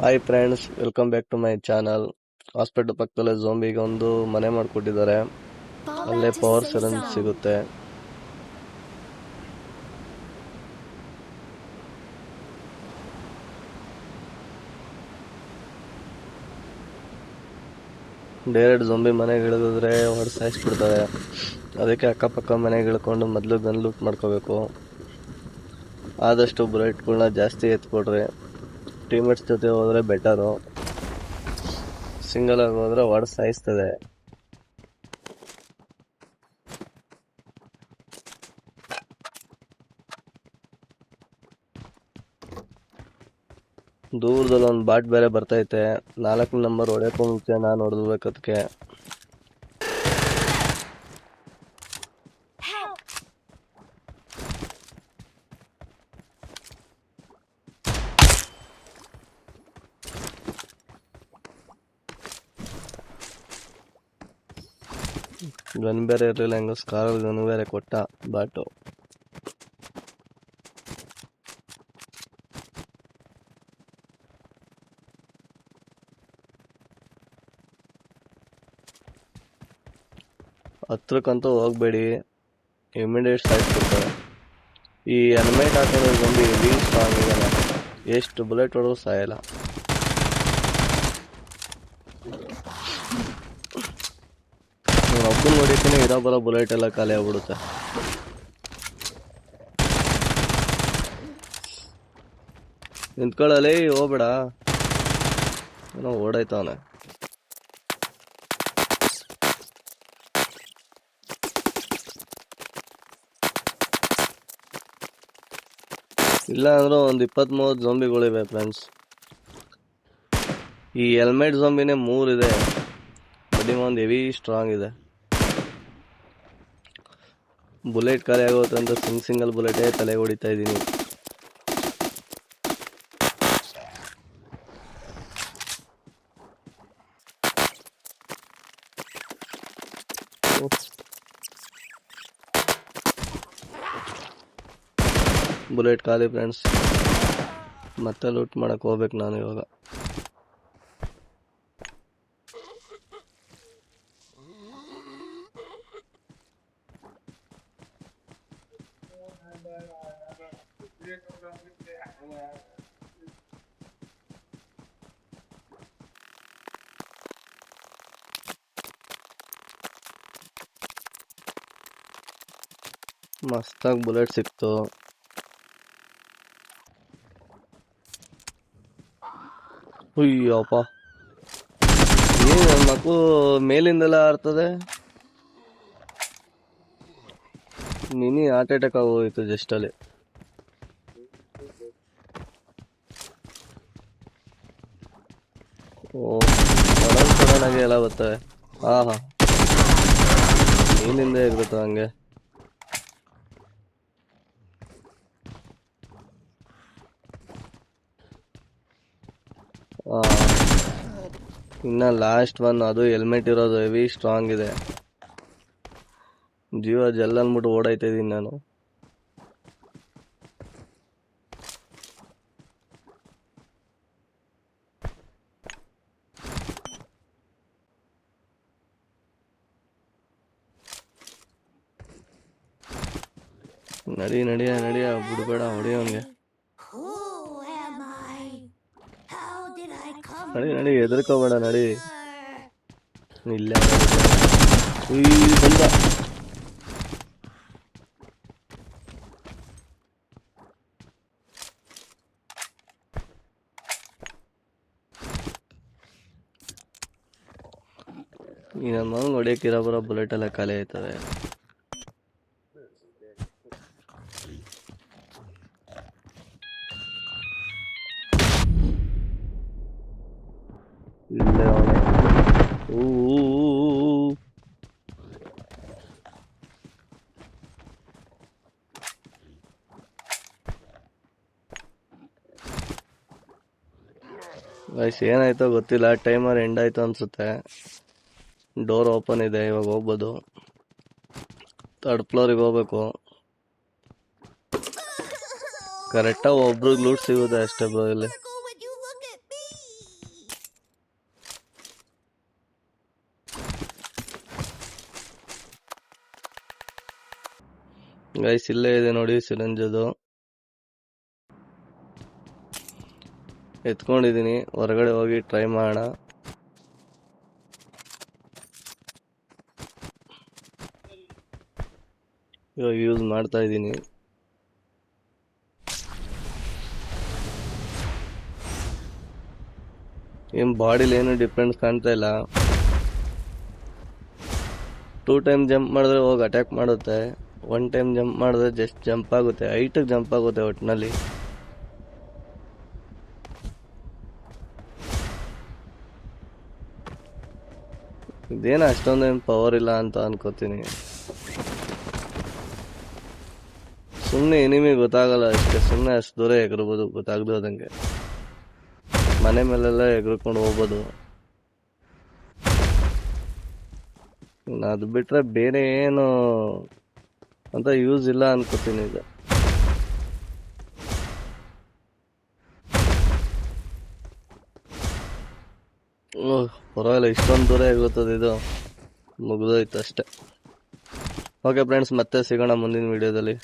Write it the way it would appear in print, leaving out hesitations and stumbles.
Hi friends, welcome back to my channel. Hospital ಪಕ್ಕದಲ್ಲೇ ಝೋಂಬಿಗೆ ಒಂದು ಮನೆ ಮಾಡಿಕೊಟ್ಟಿದ್ದಾರೆ. ಅಲ್ಲೇ ಪವರ್ ಸಿರಂಜ್ ಸಿಗುತ್ತೆ. ಡೈರೆಕ್ಟ್ ಝೋಂಬಿ ಮನೆಗೆ ಇಳಿದ್ರೆ ಹೊಡೆದು ಸಾಯಿಸ್ಬಿಡ್ತಾರೆ. ಅದಕ್ಕೆ ಅಕ್ಕಪಕ್ಕ ಮನೆಗೆ ಇಳ್ಕೊಂಡು ಮೊದಲು ಗನ್ ಲೂಟ್ ಮಾಡ್ಕೋಬೇಕು. ಆದಷ್ಟು ಬುಲೆಟ್ಗಳನ್ನ ಜಾಸ್ತಿ ಎತ್ಕೊಡ್ರಿ. ಟೀಮೇಟ್ಸ್ ಜೊತೆ ಹೋದ್ರೆ ಬೆಟರು. ಸಿಂಗಲ್ ಆಗಿ ಹೋದ್ರೆ ಹೊಡೆದು ಸಾಯಿಸ್ತದೆ. ದೂರದಲ್ಲಿ ಒಂದು ಬಾಟ್ ಬೇರೆ ಬರ್ತೈತೆ. 4 ನಂಬರ್ ಹೊಡೆಯಕ್ಕೂ ಮುಂಚೆ ನಾನು ಹೊಡೆದ್ಬೇಕು ಅದಕ್ಕೆ. ಗನ್ ಬೇರೆ ಇರಲಿಲ್ಲ, ಹೆಂಗ ಸ್ಕಾರ್ ಗನ್ ಬೇರೆ ಕೊಟ್ಟ ಬಾಟು. ಹತ್ರಕ್ಕಂತೂ ಹೋಗ್ಬೇಡಿ, ಇಮಿಡಿಯೇಟ್ ಸಾಯಿಸ್ಬಿಡ್ತಾರೆ. ಈ ಹೆಲ್ಮೆಟ್ ಹಾಕಿರೋ ಝೋಂಬಿ ಹೆವಿ ಸ್ಟ್ರಾಂಗ್ ಇದ್ದಾನೆ. ಎಷ್ಟು ಬುಲೆಟ್ ಹೊಡೆದ್ರು ಸಾಯಲ್ಲ. ಒಬ್ಬನ ಹೊಡಿತೀನಿ, ಇರೋ ಬರೋ ಬುಲೆಟ್ ಎಲ್ಲ ಖಾಲಿ ಆಗ್ಬಿಡುತ್ತೆ. ನಿಂತ್ಕೊಳ್ಳಲಿ, ಹೋಗ್ಬೇಡ. ಏನೋ ಓಡಾಯ್ತವನೆ. ಇಲ್ಲ ಅಂದ್ರೆ ಒಂದು 20-30 ಝೋಂಬಿಗಳಿವೆ ಫ್ರೆಂಡ್ಸ್. ಈ ಹೆಲ್ಮೆಟ್ ಝೋಂಬಿನೇ 3 ಇದೆ, ಬಟ್ ಒಂದು ಹೆವಿ ಸ್ಟ್ರಾಂಗ್ ಇದೆ. ಬುಲೆಟ್ ಖಾಲಿ ಆಗುತ್ತೆ ಅಂತ ಸಿಂಗಲ್ ಬುಲೆಟೇ ತಲೆಗೆ ಹೊಡಿತಾ ಇದ್ದೀನಿ. ಬುಲೆಟ್ ಖಾಲಿ ಫ್ರೆಂಡ್ಸ್. ಮತ್ತೆ ಲೂಟ್ ಮಾಡಕ್ ಹೋಗ್ಬೇಕು ನಾನು ಇವಾಗ. ಮಸ್ತಾಗಿ ಬುಲೆಟ್ ಸಿಕ್ತು. ಅಯ್ಯಪ್ಪ, ಏನು ಮಕ್ಕಳು ಮೇಲಿಂದೆಲ್ಲ ಆಡ್ತದೆ. ಮಿನಿ ಹಾರ್ಟ್ ಅಟ್ಯಾಕ್ ಆಗೋಯ್ತು ಜಸ್ಟ್ ಅಲ್ಲಿ. ಸಡನ್ ಆಗಿ ಎಲ್ಲ ಬರ್ತವೆ. ಹಾ, ಮೇಲಿಂದ ಇರುತ್ತೆ ಹಂಗೆ. ಇನ್ನ ಲಾಸ್ಟ್ ಒನ್, ಅದು ಹೆಲ್ಮೆಟ್ ಇರೋದು ಹೆವಿ ಸ್ಟ್ರಾಂಗ್ ಇದೆ. ಜೀವ ಜಲ್ ಅಂದ್ಬಿಟ್ಟು ಓಡಾಯ್ತಾ ಇದೀನಿ ನಾನು. ನಡಿಯ ಬಿಡ್ಬೇಡ, ಹೊಡಿಯೋನ್ಗೆ. ನಡಿ ಹೆದರ್ಕೋಬೇಡ, ನಡಿ. ಇಲ್ಲ ಬಂದ. ಈ ನಮ್ಮ ಹೊಡಿಯಕ್ಕಿರೋ ಬರೋ ಬುಲೆಟ್ ಎಲ್ಲ ಖಾಲಿ ಆಯ್ತವೆ. ಇಲ್ಲೇ ಅವನೇ. ಗೈಸ್, ಏನಾಯ್ತೋ ಗೊತ್ತಿಲ್ಲ, ಟೈಮರ್ ಎಂಡ್ ಆಯ್ತು ಅನ್ಸುತ್ತೆ. ಡೋರ್ ಓಪನ್ ಇದೆ, ಇವಾಗ ಹೋಗ್ಬೋದು. 3rd ಫ್ಲೋರಿಗೆ ಹೋಗ್ಬೇಕು. ಕರೆಕ್ಟಾಗಿ ಒಬ್ರಿಗೆ ಲೂಟ್ ಸಿಗುತ್ತೆ ಅಷ್ಟೇ ಬ್ರೋ ಇಲ್ಲಿ. ಗೈಸ್ ಇಲ್ಲೇ ಇದೆ ನೋಡಿ ಸಿರಂಜ್ ಅದು. ಎತ್ಕೊಂಡಿದೀನಿ, ಹೊರಗಡೆ ಹೋಗಿ ಟ್ರೈ ಮಾಡೋಣ. ಇವಾಗ ಯೂಸ್ ಮಾಡ್ತಾ ಇದ್ದೀನಿ. ಏನ್ ಬಾಡಿಲಿ ಏನು ಡಿಫ್ರೆನ್ಸ್ ಕಾಣ್ತಾ ಇಲ್ಲ. 2 ಟೈಮ್ ಜಂಪ್ ಮಾಡಿದ್ರೆ ಹೋಗಿ ಅಟ್ಯಾಕ್ ಮಾಡುತ್ತೆ, 1 ಟೈಮ್ ಜಂಪ್ ಮಾಡಿದ್ರೆ ಜಸ್ಟ್ ಜಂಪ್ ಆಗುತ್ತೆ, ಹೈಟಿಗೆ ಜಂಪ್ ಆಗುತ್ತೆ ಒಟ್ಟಿನಲ್ಲಿ. ಇದೇನು ಅಷ್ಟೊಂದೇನು ಪವರ್ ಇಲ್ಲ ಅಂತ ಅನ್ಕೋತೀನಿ. ಸುಮ್ಮನೆ ಎನಿಮಿ ಗೊತ್ತಾಗಲ್ಲ ಅಷ್ಟೇ, ಸುಮ್ಮನೆ ಅಷ್ಟು ದೂರ ಎಗರ್ಬೋದು ಗೊತ್ತಾಗ್ದಂಗೆ. ಮನೆ ಮೇಲೆಲ್ಲ ಎಗರ್ಕೊಂಡು ಹೋಗ್ಬೋದು. ಅದು ಬಿಟ್ರೆ ಬೇರೆ ಏನು ಅಂತ ಯೂಸ್ ಇಲ್ಲ ಅನ್ಕೋತೀನಿ ಇದು. ಪರವಾಗಿಲ್ಲ, ಇಷ್ಟೊಂದು ದೂರ ಎಗುತ್ತದೆ ಇದು, ಮುಗಿದೋಯ್ತು ಅಷ್ಟೇ. ಓಕೆ ಫ್ರೆಂಡ್ಸ್, ಮತ್ತೆ ಸಿಗೋಣ ಮುಂದಿನ ವಿಡಿಯೋದಲ್ಲಿ.